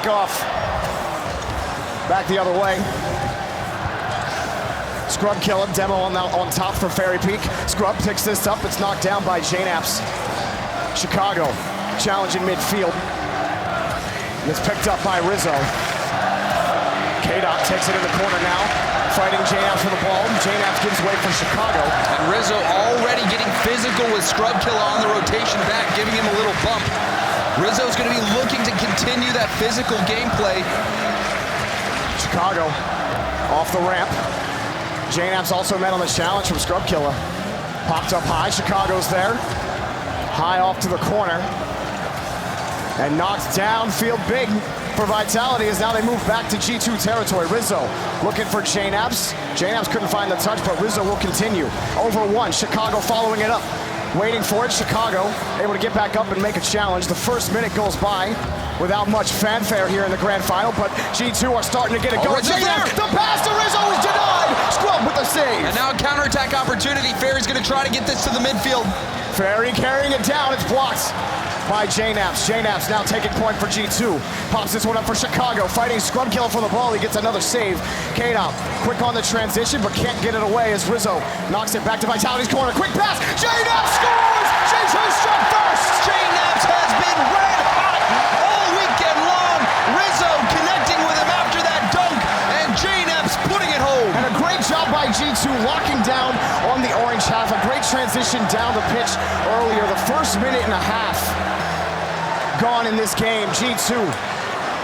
kickoff. Back the other way. Scrub Killer, demo on top for Fairy Peak. Scrub picks this up, it's knocked down by J-Naps. Chicago, challenge in midfield. It's picked up by Rizzo. K-Dot takes it in the corner now, fighting J-Naps for the ball. J-Naps gives way for Chicago. And Rizzo already getting physical with Scrub Killer on the rotation back, giving him a little bump. Rizzo's gonna be looking to continue that physical gameplay. Chicago off the ramp. J-Naps also met on the challenge from Scrub Killer. Popped up high, Chicago's there. High off to the corner. And knocked downfield big for Vitality as now they move back to G2 territory. Rizzo looking for J-Naps. J-Naps couldn't find the touch, but Rizzo will continue. Over one, Chicago following it up. Waiting for it, Chicago able to get back up and make a challenge. The first minute goes by without much fanfare here in the grand final, but G2 are starting to get it going. J-Naps, the pass to Rizzo is denied! Scrub with the save! And now a counterattack opportunity. Fairy's gonna try to get this to the midfield. Fairy carrying it down, it's blocked by J-Naps. J-Naps now taking point for G2. Pops this one up for Chicago, fighting Scrub Killer for the ball. He gets another save. K-Dot quick on the transition, but can't get it away as Rizzo knocks it back to Vitality's corner. Quick pass, J-Naps scores! G2 struck first! J-Naps has been red hot all weekend long. Rizzo connecting with him after that dunk, and J-Naps putting it home. And a great job by G2 locking down on the orange half. A great transition down the pitch earlier. The first minute and a half gone in this game. G2,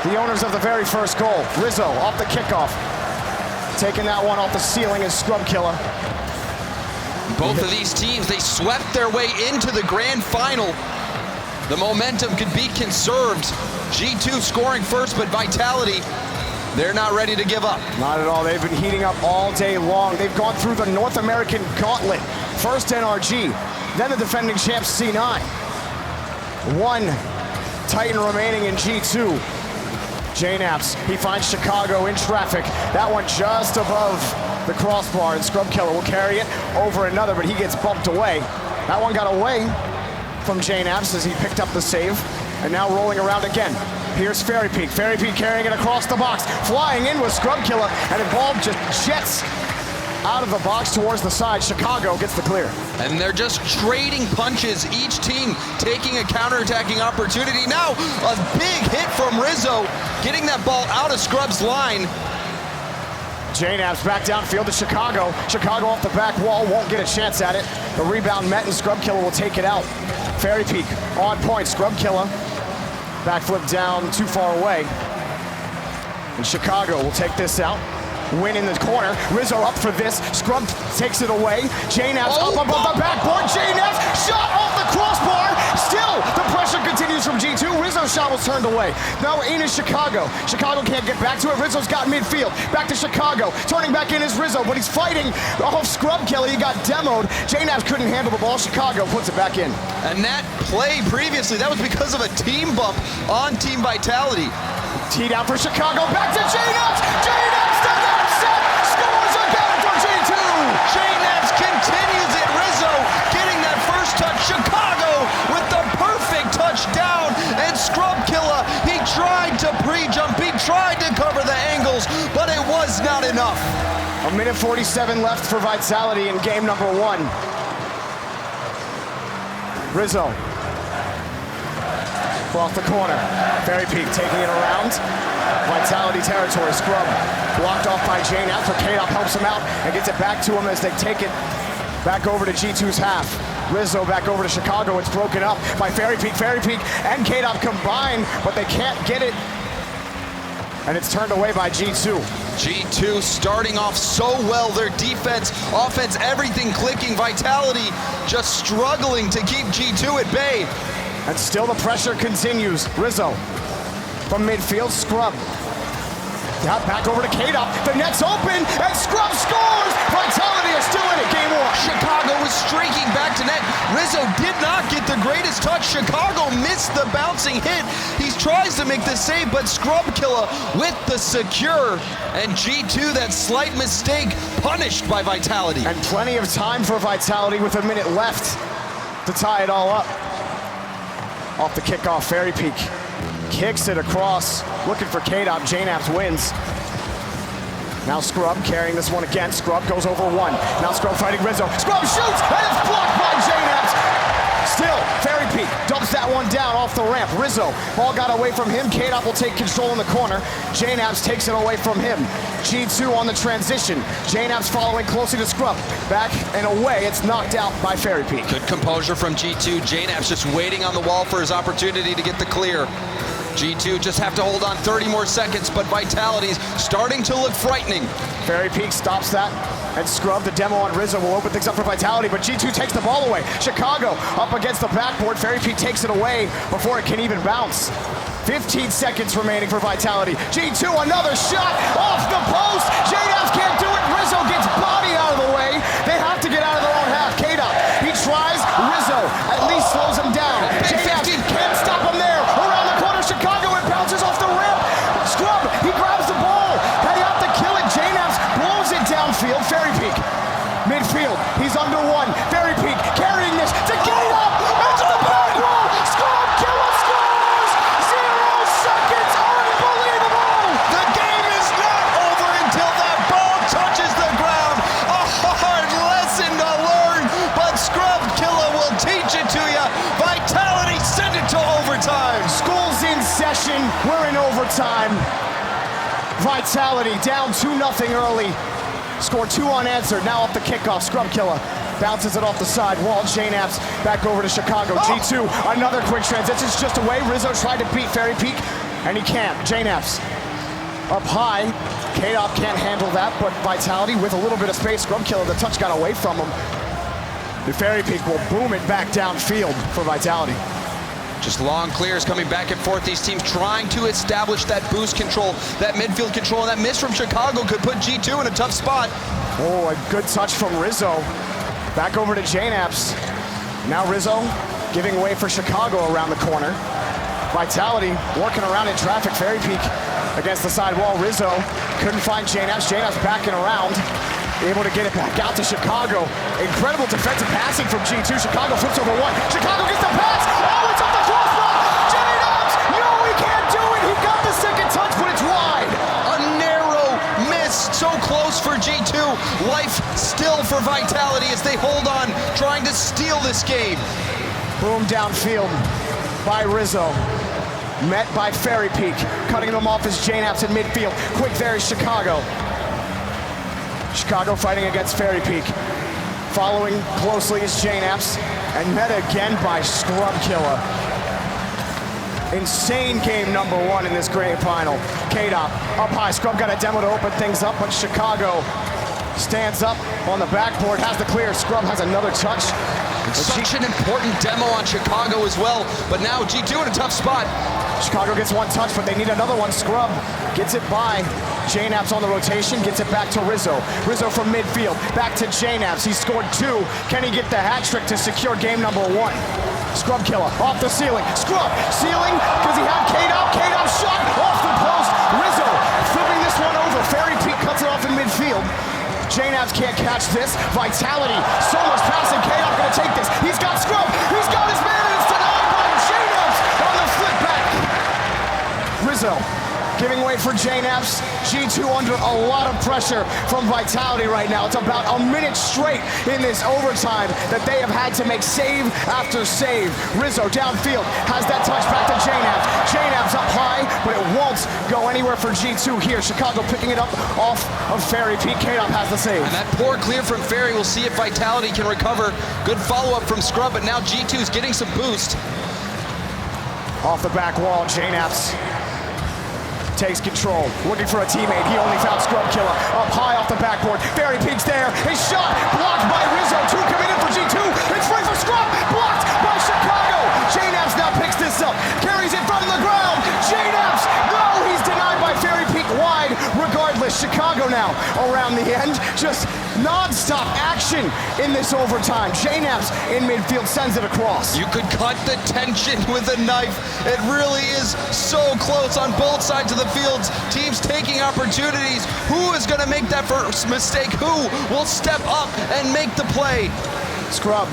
the owners of the very first goal. Rizzo off the kickoff. Taking that one off the ceiling is Scrub Killer. Both of these teams, they swept their way into the grand final. The momentum could be conserved. G2 scoring first, but Vitality, they're not ready to give up. Not at all. They've been heating up all day long. They've gone through the North American Gauntlet. First NRG, then the defending champs C9. One Titan remaining in G2. J-Naps, he finds Chicago in traffic. That one just above the crossbar, and Scrub Killer will carry it over another, but he gets bumped away. That one got away from J-Naps as he picked up the save, and now rolling around again. Here's Fairy Peak. Fairy Peak carrying it across the box, flying in with Scrub Killer, and the ball just jets out of the box towards the side. Chicago gets the clear. And they're just trading punches, each team taking a counterattacking opportunity. Now, a big hit from Rizzo, getting that ball out of Scrub's line. J-Naps back downfield to Chicago. Chicago off the back wall, won't get a chance at it. The rebound met and Scrub Killer will take it out. Fairy Peak on point, Scrub Killer. Backflip down too far away. And Chicago will take this out. Win in the corner. Rizzo up for this. Scrub takes it away. J-Naps up above the backboard. J-Naps shot off the crossbar. Still, the pressure continues from G2. Rizzo's shot was turned away. Now we're in is Chicago. Chicago can't get back to it. Rizzo's got midfield. Back to Chicago. Turning back in is Rizzo, but he's fighting off Scrub Killer. He got demoed. J-Naps couldn't handle the ball. Chicago puts it back in. And that play previously, that was because of a team bump on Team Vitality. Tee down for Chicago. Back to J-Naps. J-Naps the net set. Scores again for G2. J-Naps continues it. Rizzo getting that first touch. Chicago with the perfect touchdown. And Scrub Killer, he tried to pre-jump. He tried to cover the angles, but it was not enough. A minute 47 left for Vitality in game number one. Rizzo. Off the corner. Fairy Peak taking it around. Vitality territory. Scrub blocked off by J-Naps, but K-Dot helps him out and gets it back to him as they take it back over to G2's half. Rizzo back over to Chicago. It's broken up by Fairy Peak. Fairy Peak and K-Dot combine, but they can't get it. And it's turned away by G2. G2 starting off so well. Their defense, offense, everything clicking. Vitality just struggling to keep G2 at bay. And still the pressure continues. Rizzo from midfield, Scrub. Back over to K-Dot. The net's open, and Scrub scores! Vitality is still in it, game one. Chicago was streaking back to net. Rizzo did not get the greatest touch. Chicago missed the bouncing hit. He tries to make the save, but Scrub Killer with the secure. And G2, that slight mistake, punished by Vitality. And plenty of time for Vitality with a minute left to tie it all up. Off the kickoff, Fairy Peak kicks it across, looking for K-Dop. J-Naps wins. Now Scrub carrying this one again. Scrub goes over one. Now Scrub fighting Rizzo. Scrub shoots, and it's blocked by J-Naps. Still, Fairy Peak dumps that one down off the ramp. Rizzo, ball got away from him. K-Dop will take control in the corner. J-Naps takes it away from him. G2 on the transition. J-Naps following closely to Scrub. Back and away, it's knocked out by Fairy Peak. Good composure from G2. J-Naps just waiting on the wall for his opportunity to get the clear. G2 just have to hold on 30 more seconds, but Vitality's starting to look frightening. Fairy Peak stops that, and Scrub, the demo on Rizzo, will open things up for Vitality, but G2 takes the ball away. Chicago up against the backboard. Fairy Peak takes it away before it can even bounce. 15 seconds remaining for Vitality. G2, another shot off the post. J-Naps can't do it. Rizzo gets body out of the way. They have to get out of their own half. K-Dop, he tries. Rizzo at least slows him down. J-Naps can't stop him there. Around the corner, Chicago, it bounces off the rim. Scrub, he grabs the ball. They have to kill it. J-Naps blows it downfield. Fairy Peak, midfield, he's under one. Fairy Peak carrying this to K-Dop. Into the back wall. Scrub, killer scores. 0 seconds. Unbelievable. The game is not over until that ball touches the ground. A hard lesson to learn, but Scrub Killer will teach it to you. Vitality send it to overtime. School's in session. We're in overtime. Vitality down 2-0 early. Score 2 unanswered. Now off the kickoff. Scrub Killer bounces it off the side wall. J-Naps back over to Chicago. G2, another quick transition. It's just away. Rizzo tried to beat Fairy Peak, and he can't. J-Naps up high. K-Dop can't handle that, but Vitality with a little bit of space. Scrub Killer, the touch got away from him. The Fairy Peak will boom it back downfield for Vitality. Just long clears coming back and forth. These teams trying to establish that boost control, that midfield control, and that miss from Chicago could put G2 in a tough spot. Oh, a good touch from Rizzo. Back over to J-Naps. Now Rizzo giving way for Chicago around the corner. Vitality working around in traffic. Fairy Peak against the side wall. Rizzo couldn't find J-Naps. J-Naps backing around, able to get it back out to Chicago. Incredible defensive passing from G2. Chicago flips over one. Chicago gets the pass. Oh, it's off the crossbar. J-Naps, no, he can't do it. He got the second touch, but it's wide. A narrow miss, so close for G2. Life still for Vitality as they hold on, trying to steal this game. Boom downfield by Rizzo. Met by Fairy Peak. Cutting them off is J-Naps in midfield. Quick there is Chicago. Chicago fighting against Fairy Peak. Following closely is J-Naps. And met again by Scrub Killer. Insane game number 1 in this grand final. K-Dop up high. Scrub got a demo to open things up, but Chicago stands up on the backboard, has the clear. Scrub has another touch. Such an important demo on Chicago as well, but now G2 in a tough spot. Chicago gets one touch, but they need another one. Scrub gets it by J-Naps on the rotation, gets it back to Rizzo. Rizzo from midfield, back to J-Naps. He scored 2. Can he get the hat trick to secure game number 1? Scrub Killer off the ceiling. Scrub ceiling because he had K-Dop. K-Dop shot off the post. Rizzo flipping this one over. Fairy Peak cuts it off in midfield. J-Naps can't catch this. Vitality, so much passing. K-Dop gonna take this. He's got Scrub. He's got his man, and it's denied by J-Naps on the flip back. Rizzo giving way for J-Naps. G2 under a lot of pressure from Vitality right now. It's about a minute straight in this overtime that they have had to make save after save. Rizzo downfield has that touch back to J-Naps. J-Naps up high, but it won't go anywhere for G2 here. Chicago picking it up off of Fairy. Pete K-Dop has the save. And that poor clear from Fairy, we'll see if Vitality can recover. Good follow-up from Scrub, but now G2 is getting some boost. Off the back wall, J-Naps takes control, looking for a teammate. He only found Scrub Killer up high off the backboard. Fairy Peak's there. His shot blocked by Rizzo. 2 committed for G2. It's free for Scrub. Blocked by Chicago. J-Naps now picks this up. Carries it from the ground. J-Naps. No, he's denied by Fairy Peak wide. Regardless, Chicago now around the end. Just non-stop action in this overtime. J-Naps in midfield sends it across. You could cut the tension with a knife. It really is so close on both sides of the fields. Teams taking opportunities. Who is going to make that first mistake? Who will step up and make the play? Scrub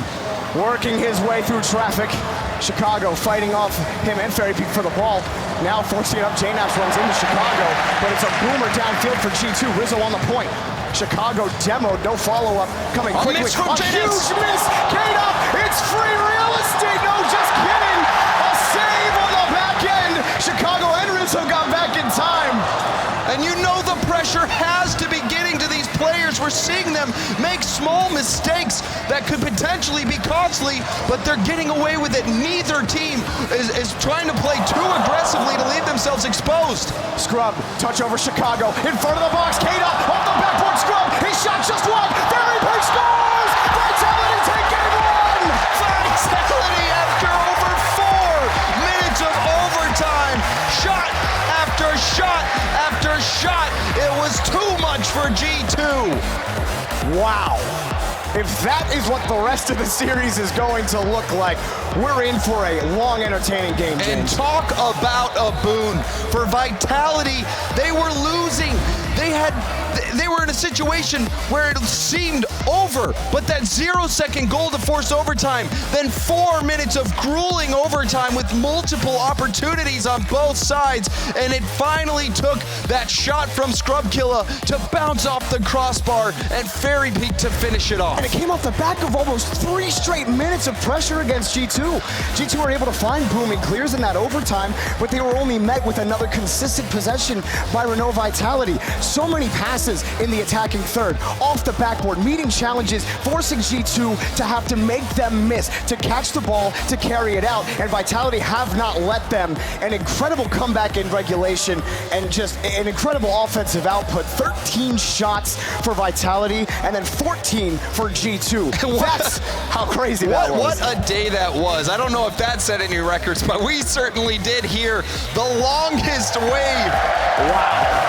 working his way through traffic. Chicago fighting off him and Fairy Peak for the ball. Now forcing it up, J-Naps runs into Chicago, but it's a boomer downfield for G2. Rizzo on the point. Chicago demoed, no follow-up, coming quickly. Miss from A J-Naps. huge miss, K-Dub, it's free real estate. No, just kidding. A save on the back end. Chicago and Rizzo got back in time. And you know the pressure has to be getting to these players. We're seeing them make small mistakes that could potentially be costly, but they're getting away with it. Neither team is trying to play too aggressively to leave themselves exposed. Scrub, touch over Chicago, in front of the box, Kata, off the backboard, Scrub, his shot just wide, Very Big scores! Vitality take game one! Vitality after over 4 minutes of overtime. Shot after shot after shot. It was too much for G2. Wow. If that is what the rest of the series is going to look like, we're in for a long, entertaining game, James. And talk about a boon. For Vitality, they were losing. They were in a situation where it seemed over, but that 0-second goal to force overtime, then 4 minutes of grueling overtime with multiple opportunities on both sides, and it finally took that shot from Scrubkilla to bounce off the crossbar and Fairy Peak to finish it off. And it came off the back of almost 3 straight minutes of pressure against G2. G2 were able to find booming clears in that overtime, but they were only met with another consistent possession by Renault Vitality. So many passes in the attacking third, off the backboard, meeting challenges, forcing G2 to have to make them miss, to catch the ball, to carry it out, and Vitality have not let them. An incredible comeback in regulation, and just an incredible offensive output. 13 shots for Vitality, and then 14 for G2. That's how crazy that was. What a day that was. I don't know if that set any records, but we certainly did here. The longest wave. Wow.